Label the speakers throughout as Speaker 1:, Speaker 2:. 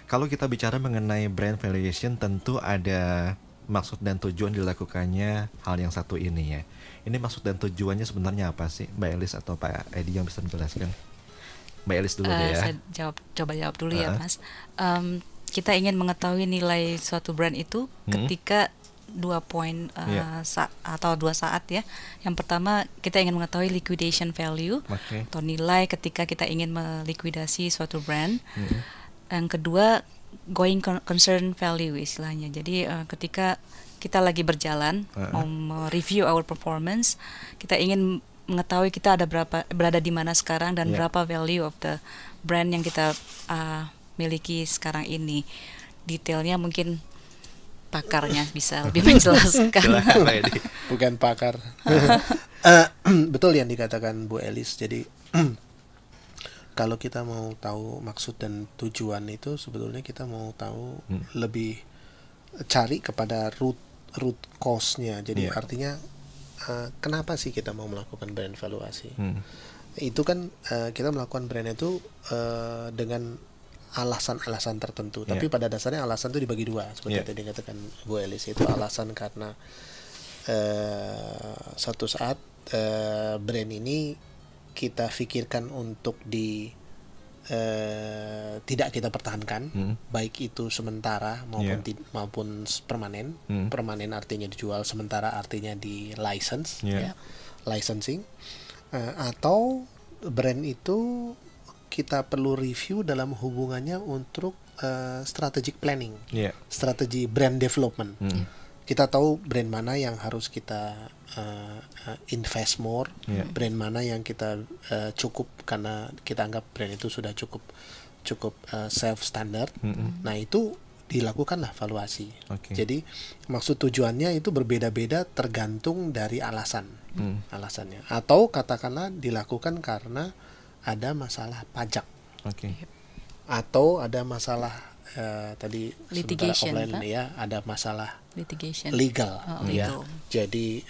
Speaker 1: Kalau kita bicara mengenai brand valuation, tentu ada maksud dan tujuan dilakukannya hal yang satu ini ya. Ini maksud dan tujuannya sebenarnya apa sih, Mbak Elis atau Pak Edi yang bisa menjelaskan? Mbak Elis dulu deh ya.
Speaker 2: Saya coba jawab dulu ya,
Speaker 1: Heeh.
Speaker 2: Mas. Kita ingin mengetahui nilai suatu brand itu ketika 2 poin
Speaker 1: Iya.
Speaker 2: atau 2 saat ya. Yang pertama, kita ingin mengetahui liquidation value
Speaker 1: Oke.
Speaker 2: atau nilai ketika kita ingin melikuidasi suatu brand.
Speaker 1: Mm-mm.
Speaker 2: Yang kedua, going concern value istilahnya. Jadi ketika kita lagi berjalan mau mereview our performance, kita ingin mengetahui kita berada di mana sekarang dan
Speaker 1: Yeah.
Speaker 2: berapa value of the brand yang kita miliki sekarang ini. Detailnya mungkin pakarnya bisa lebih menjelaskan.
Speaker 1: Silakan Pak Edi.
Speaker 3: Bukan pakar. Betul yang dikatakan Bu Elis. Jadi kalau kita mau tahu maksud dan tujuan itu, sebetulnya kita mau tahu lebih cari kepada root cause-nya. Jadi
Speaker 1: Iya.
Speaker 3: artinya kenapa sih kita mau melakukan brand valuasi?
Speaker 1: Hmm.
Speaker 3: Itu kan kita melakukan brand itu dengan alasan-alasan tertentu.
Speaker 1: Iya.
Speaker 3: Tapi pada dasarnya alasan itu dibagi dua, seperti
Speaker 1: Iya.
Speaker 3: tadi dikatakan Bu Elis. Itu alasan karena suatu saat brand ini kita pikirkan untuk tidak kita pertahankan, baik itu sementara maupun
Speaker 1: Yeah.
Speaker 3: maupun permanen. Permanen artinya dijual, sementara artinya di license,
Speaker 1: Yeah.
Speaker 3: licensing. Atau brand itu kita perlu review dalam hubungannya untuk strategic planning,
Speaker 1: Yeah.
Speaker 3: strategi brand development. Kita tahu brand mana yang harus kita invest more,
Speaker 1: Yeah.
Speaker 3: brand mana yang kita cukup karena kita anggap brand itu sudah cukup self standard. Nah itu dilakukanlah valuasi.
Speaker 1: Oke.
Speaker 3: Jadi maksud tujuannya itu berbeda-beda tergantung dari alasannya. Atau katakanlah dilakukan karena ada masalah pajak
Speaker 1: Oke.
Speaker 3: atau ada masalah tadi sementara
Speaker 2: Litigation,
Speaker 3: offline
Speaker 2: Pak.
Speaker 3: ya, ada masalah
Speaker 2: Litigation.
Speaker 3: legal ya.
Speaker 2: Legal.
Speaker 3: Jadi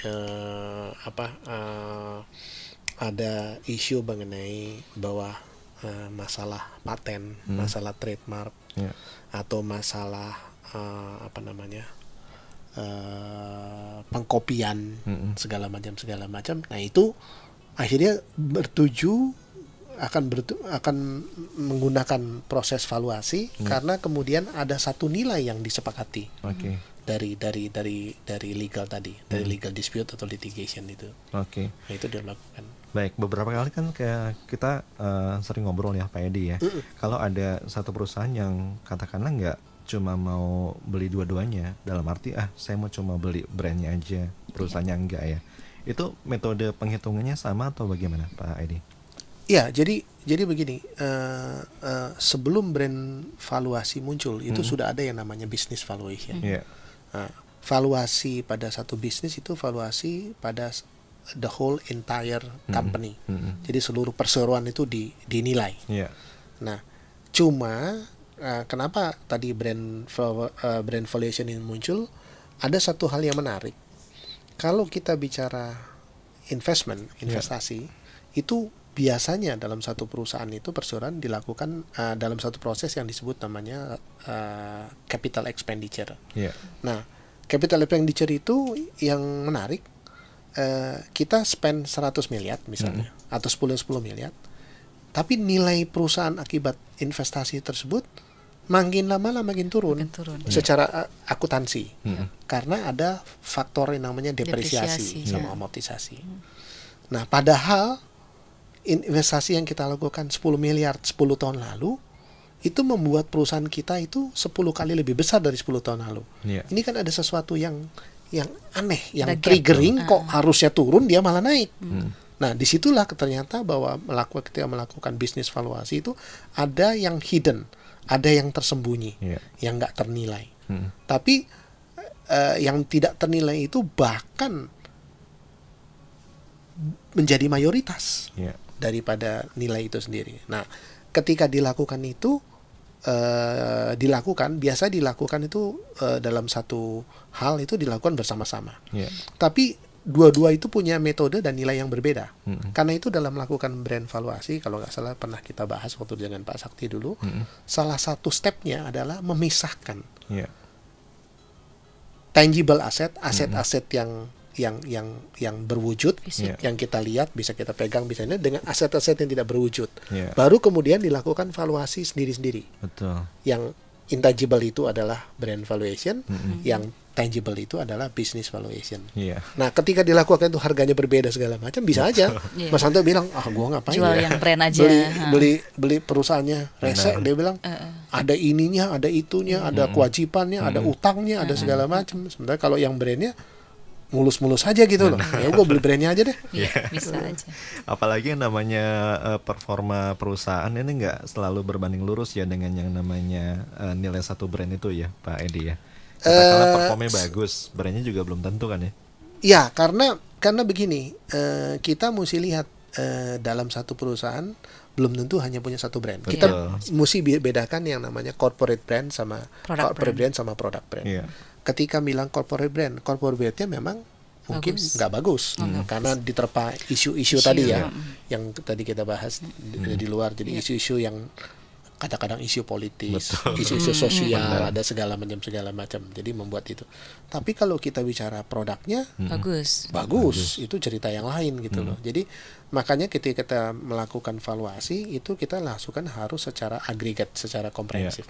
Speaker 3: ada isu mengenai bahwa masalah paten, masalah trademark,
Speaker 1: Yeah.
Speaker 3: atau masalah pengkopian segala macam. Nah itu akhirnya akan menggunakan proses valuasi karena kemudian ada satu nilai yang disepakati
Speaker 1: Oke.
Speaker 3: dari legal tadi, dari legal dispute atau litigation itu.
Speaker 1: Oke.
Speaker 3: Nah, itu dilakukan.
Speaker 1: Baik, beberapa kali kan kayak kita sering ngobrol ya Pak Edi ya. Kalau ada satu perusahaan yang katakanlah nggak cuma mau beli dua-duanya, dalam arti saya mau cuma beli brandnya aja, perusahaannya enggak ya. Itu metode penghitungannya sama atau bagaimana Pak Edi?
Speaker 3: Ya, jadi begini, sebelum brand valuasi muncul itu sudah ada yang namanya business valuation.
Speaker 1: Iya.
Speaker 3: Nah, valuasi pada satu bisnis itu valuasi pada the whole entire company. Jadi seluruh perseroan itu dinilai.
Speaker 1: Iya.
Speaker 3: Nah, cuma kenapa tadi brand valuation ini muncul? Ada satu hal yang menarik. Kalau kita bicara investasi, itu biasanya dalam satu perusahaan itu perseroan dilakukan dalam satu proses yang disebut namanya capital expenditure.
Speaker 1: Iya.
Speaker 3: Nah, capital expenditure itu yang menarik, kita spend 100 miliar misalnya, atau 10 miliar, tapi nilai perusahaan akibat investasi tersebut makin lama makin turun, secara akuntansi, karena ada faktor yang namanya depresiasi sama amortisasi. Nah, padahal investasi yang kita lakukan 10 miliar 10 tahun lalu itu membuat perusahaan kita itu 10 kali lebih besar dari 10 tahun lalu.
Speaker 1: Yeah.
Speaker 3: Ini kan ada sesuatu yang aneh, yang
Speaker 2: Ada gap.
Speaker 3: triggering, kok harusnya turun dia malah naik. Nah, disitulah ternyata bahwa ketika melakukan bisnis valuasi itu ada yang hidden, ada yang tersembunyi,
Speaker 1: Yeah.
Speaker 3: yang nggak ternilai. Tapi yang tidak ternilai itu bahkan menjadi mayoritas
Speaker 1: Yeah.
Speaker 3: daripada nilai itu sendiri. Nah, ketika dilakukan itu biasa dilakukan itu dalam satu hal itu dilakukan bersama-sama.
Speaker 1: Yeah.
Speaker 3: Tapi dua-dua itu punya metode dan nilai yang berbeda. Karena itu dalam melakukan brand valuasi, kalau nggak salah pernah kita bahas waktu dengan Pak Sakti dulu, salah satu stepnya adalah memisahkan
Speaker 1: Yeah.
Speaker 3: tangible aset-aset yang berwujud,
Speaker 2: Fisik.
Speaker 3: yang kita lihat, bisa kita pegang, bisa ini, dengan aset-aset yang tidak berwujud.
Speaker 1: Yeah.
Speaker 3: Baru kemudian dilakukan valuasi sendiri-sendiri.
Speaker 1: Betul.
Speaker 3: Yang intangible itu adalah brand valuation, yang tangible itu adalah business valuation.
Speaker 1: Iya.
Speaker 3: Nah, ketika dilakukan itu harganya berbeda segala macam, bisa aja
Speaker 2: Iya.
Speaker 3: Mas Santo bilang, gua ngapain
Speaker 2: Jual
Speaker 3: ya?
Speaker 2: yang brand aja.
Speaker 3: beli perusahaannya rese. Dia bilang ada ininya, ada itunya, ada kewajibannya, ada utangnya, ada segala macam. Sementara kalau yang brandnya mulus-mulus aja gitu loh. Ya gua beli brandnya aja deh.
Speaker 2: Iya, bisa aja.
Speaker 1: Apalagi yang namanya performa perusahaan ini nggak selalu berbanding lurus ya dengan yang namanya nilai satu brand itu ya, Pak Edi ya. Katakanlah performanya bagus, brandnya juga belum tentu kan ya?
Speaker 3: Ya, karena begini, kita mesti lihat dalam satu perusahaan belum tentu hanya punya satu brand.
Speaker 1: Betul.
Speaker 3: Kita mesti bedakan yang namanya corporate brand sama
Speaker 2: Product
Speaker 3: brand sama product brand.
Speaker 1: Iya.
Speaker 3: Ketika bilang corporate brandnya memang mungkin
Speaker 2: Bagus.
Speaker 3: nggak bagus, karena diterpa isu-isu tadi ya,
Speaker 2: mm.
Speaker 3: yang tadi kita bahas di luar. Jadi isu-isu yang kadang-kadang isu politis, isu-isu sosial, ada segala macam. Jadi membuat itu. Tapi kalau kita bicara produknya, bagus, itu cerita yang lain gitu loh. Jadi makanya ketika kita melakukan valuasi itu kita langsungkan harus secara agregat, secara komprehensif.